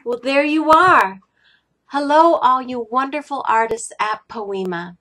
Well, there you are. Hello, all you wonderful artists at Poema.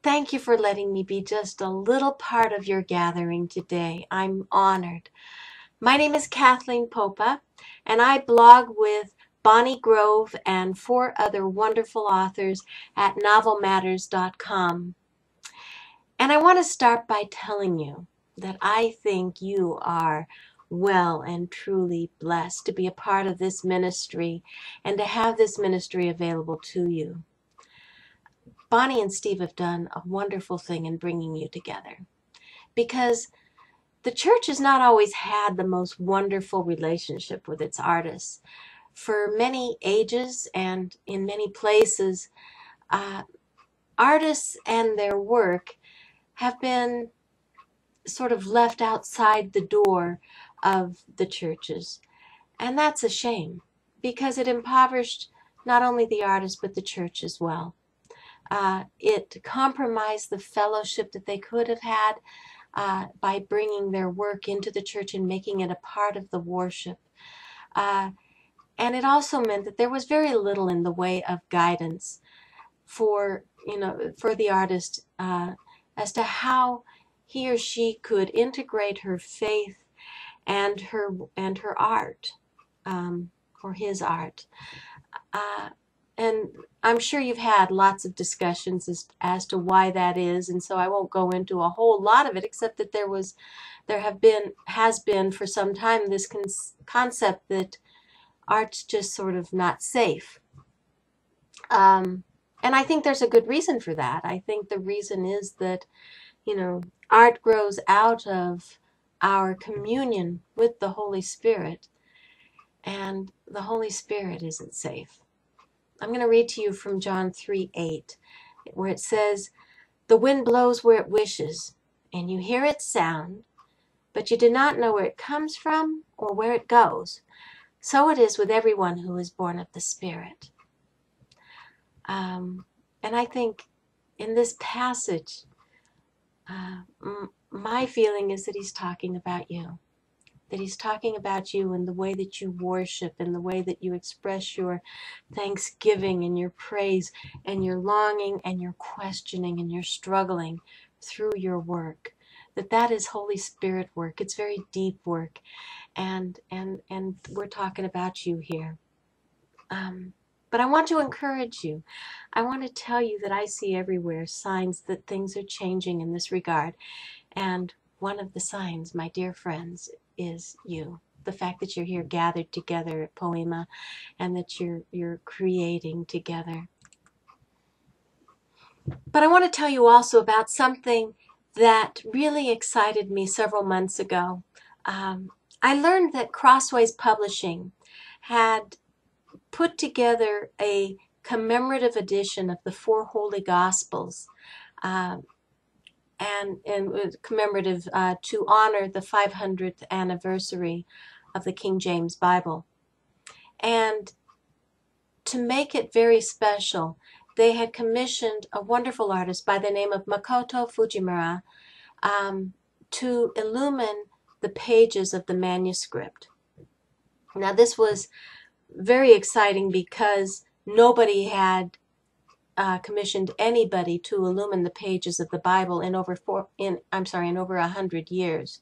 Thank you for letting me be just a little part of your gathering today. I'm honored. My name is Kathleen Popa, and I blog with Bonnie Grove and 4 other wonderful authors at novelmatters.com. And I want to start by telling you that I think you are well and truly blessed to be a part of this ministry and to have this ministry available to you. Bonnie and Steve have done a wonderful thing in bringing you together because the church has not always had the most wonderful relationship with its artists. For many ages and in many places, uh, artists and their work have been sort of left outside the door of the churches. And that's a shame because it impoverished not only the artists but the church as well. It compromised the fellowship that they could have had by bringing their work into the church and making it a part of the worship. And it also meant that there was very little in the way of guidance for the artist as to how he or she could integrate her faith and her art, or his art. And I'm sure you've had lots of discussions as to why that is, and so I won't go into a whole lot of it, except that has been for some time this concept that art's just sort of not safe. And I think there's a good reason for that. I think the reason is that, art grows out of our communion with the Holy Spirit, and the Holy Spirit isn't safe. I'm going to read to you from John 3:8, where it says, "The wind blows where it wishes, and you hear its sound, but you do not know where it comes from or where it goes. So it is with everyone who is born of the Spirit." And I think in this passage, my feeling is that he's talking about you. That he's talking about you and the way that you worship and the way that you express your thanksgiving and your praise and your longing and your questioning and your struggling through your work. That is Holy Spirit work. It's very deep work. And we're talking about you here. But I want to encourage you. I want to tell you that I see everywhere signs that things are changing in this regard. And one of the signs, my dear friends, is you. The fact that you're here gathered together at Poema and that you're creating together. But I want to tell you also about something that really excited me several months ago. I learned that Crossways Publishing had put together a commemorative edition of the 4 Holy Gospels, and commemorative to honor the 500th anniversary of the King James Bible. And to make it very special, they had commissioned a wonderful artist by the name of Makoto Fujimura to illumine the pages of the manuscript. Now this was very exciting because nobody had commissioned anybody to illumine the pages of the Bible in over 100 years.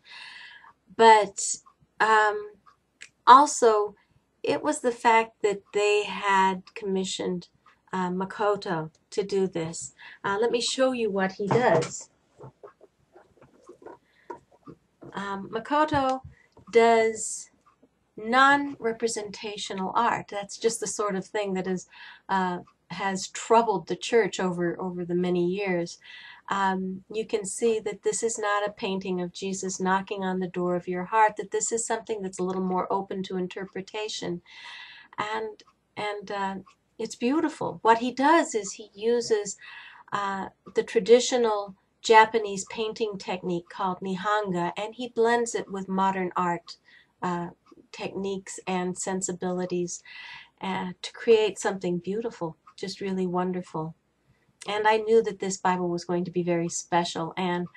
But also, it was the fact that they had commissioned Makoto to do this. Let me show you what he does. Makoto does non-representational art. That's just the sort of thing that has troubled the church over the many years. You can see that this is not a painting of Jesus knocking on the door of your heart, that this is something that's a little more open to interpretation. And it's beautiful. What he does is he uses the traditional Japanese painting technique called Nihanga, and he blends it with modern art techniques and sensibilities to create something beautiful, just really wonderful. And I knew that this Bible was going to be very special, and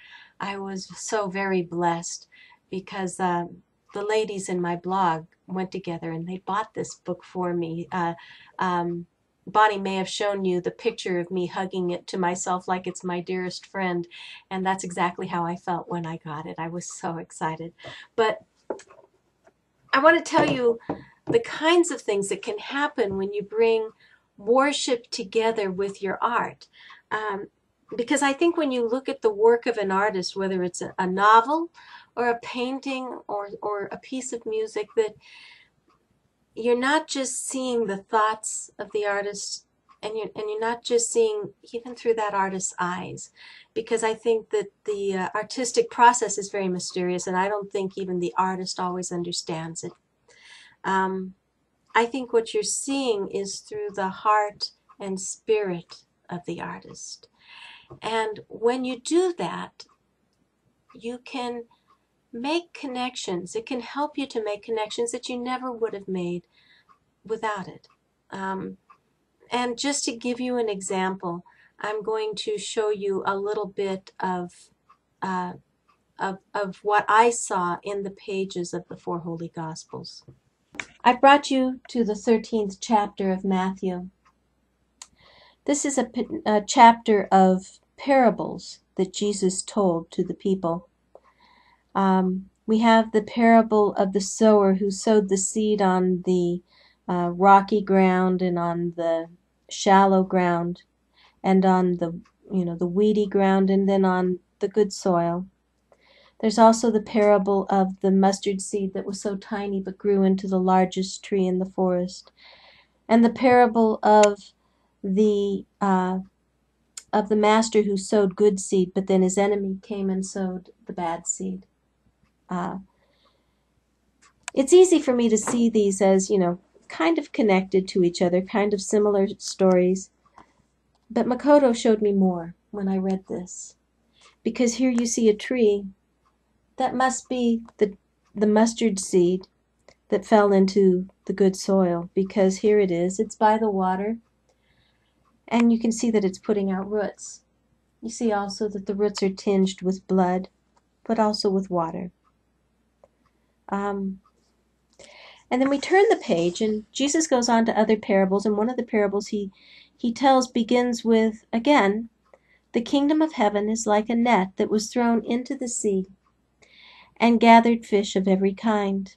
I was so very blessed because the ladies in my blog went together and they bought this book for me. Bonnie may have shown you the picture of me hugging it to myself like it's my dearest friend, and that's exactly how I felt when I got it. I was so excited. But I want to tell you the kinds of things that can happen when you bring worship together with your art. Because I think when you look at the work of an artist, whether it's a novel or a painting or a piece of music, that you're not just seeing the thoughts of the artist, and you're not just seeing even through that artist's eyes, because I think that the artistic process is very mysterious, and I don't think even the artist always understands it. I think what you're seeing is through the heart and spirit of the artist. And when you do that, you can make connections. It can help you to make connections that you never would have made without it. And just to give you an example, I'm going to show you a little bit of what I saw in the pages of the four Holy Gospels. I brought you to the 13th chapter of Matthew. This is a chapter of parables that Jesus told to the people. We have the parable of the sower who sowed the seed on the rocky ground and on the shallow ground and on the weedy ground and then on the good soil. There's also the parable of the mustard seed that was so tiny but grew into the largest tree in the forest, and the parable of the master who sowed good seed, but then his enemy came and sowed the bad seed. It's easy for me to see these as, kind of connected to each other, kind of similar stories. But Makoto showed me more when I read this. Because here you see a tree that must be the mustard seed that fell into the good soil. Because here it is, it's by the water. And you can see that it's putting out roots. You see also that the roots are tinged with blood, but also with water. And then we turn the page, and Jesus goes on to other parables, and one of the parables he tells begins with, again, the kingdom of heaven is like a net that was thrown into the sea and gathered fish of every kind.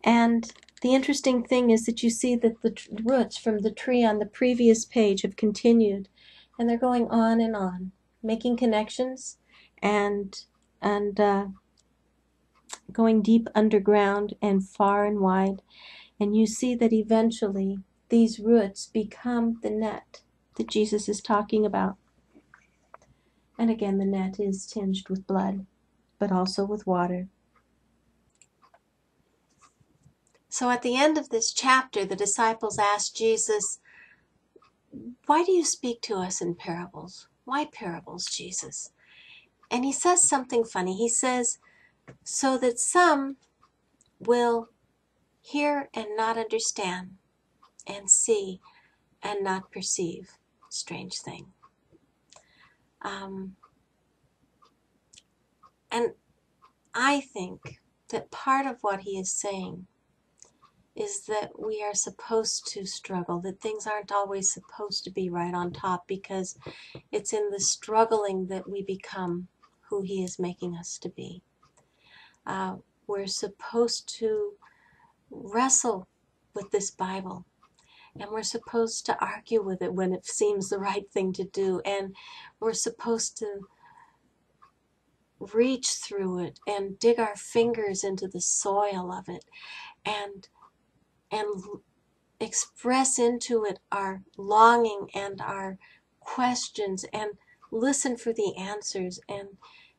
And the interesting thing is that you see that the roots from the tree on the previous page have continued, and they're going on, making connections and going deep underground and far and wide. And you see that eventually these roots become the net that Jesus is talking about. And again, the net is tinged with blood, but also with water. So at the end of this chapter, the disciples asked Jesus, "Why do you speak to us in parables? Why parables, Jesus?" And he says something funny. He says, "So that some will hear and not understand, and see and not perceive." Strange thing. And I think that part of what he is saying is that we are supposed to struggle, that things aren't always supposed to be right on top, because it's in the struggling that we become who he is making us to be. We're supposed to wrestle with this Bible, and we're supposed to argue with it when it seems the right thing to do, and we're supposed to reach through it and dig our fingers into the soil of it and express into it our longing and our questions and listen for the answers. And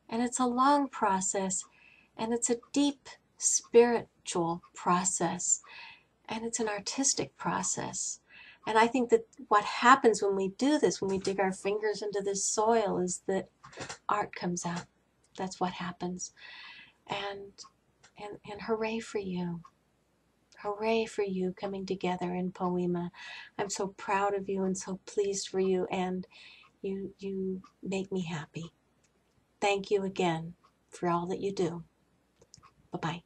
it's a long process, and it's a deep spiritual process, and it's an artistic process. And I think that what happens when we do this, when we dig our fingers into this soil, is that art comes out. That's what happens. And hooray for you. Hooray for you coming together in Poiema. I'm so proud of you and so pleased for you, and you make me happy. Thank you again for all that you do. Bye-bye.